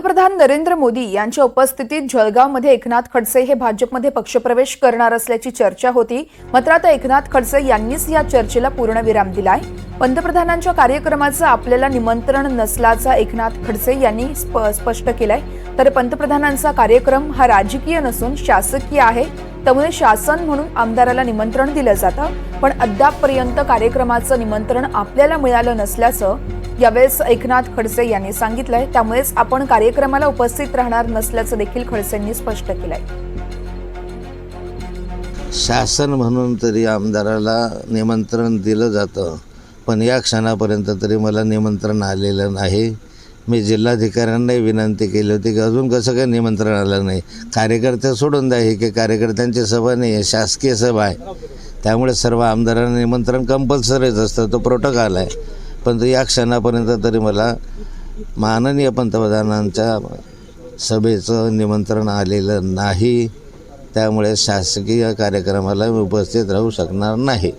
पंतप्रधान नरेंद्र मोदी यांच्या उपस्थितीत जळगावमध्ये एकनाथ खडसे हे भाजपमध्ये पक्षप्रवेश करणार असल्याची चर्चा होती। मात्र आता एकनाथ खडसे यांनीच या चर्चेला पूर्णविराम दिलाय। पंतप्रधानांच्या कार्यक्रमाचं आपल्याला निमंत्रण नसल्याचं एकनाथ खडसे यांनी स्पष्ट केलंय। तर पंतप्रधानांचा कार्यक्रम हा राजकीय नसून शासकीय आहे, त्यामुळे शासन म्हणून आमदाराला निमंत्रण दिलं जातं, पण अद्यापपर्यंत कार्यक्रमाचं निमंत्रण आपल्याला मिळालं नसल्याचं यावेळेस एकनाथ खडसे यांनी सांगितलंय। त्यामुळेच आपण कार्यक्रमाला उपस्थित राहणार नसल्याचं देखील खडसेंनी स्पष्ट केलंय। शासन म्हणून तरी आमदाराला निमंत्रण दिलं जातं, पण या क्षणापर्यंत तरी मला निमंत्रण आलेलं नाही। मी जिल्हाधिकाऱ्यांनाही विनंती केली होती की अजून कसं काय निमंत्रण आलं नाही। कार्यकर्ते सोडून द्या, ही की कार्यकर्त्यांची सभा नाही आहे, शासकीय सभा आहे, त्यामुळे सर्व आमदारांना निमंत्रण कंपल्सरीच असतं, तो प्रोटोकॉल आहे। पण या क्षणापर्यंत तरी मला माननीय पंतप्रधानांच्या सभेचं निमंत्रण आलेलं नाही, त्यामुळे शासकीय कार्यक्रमाला मी उपस्थित राहू शकणार नाही।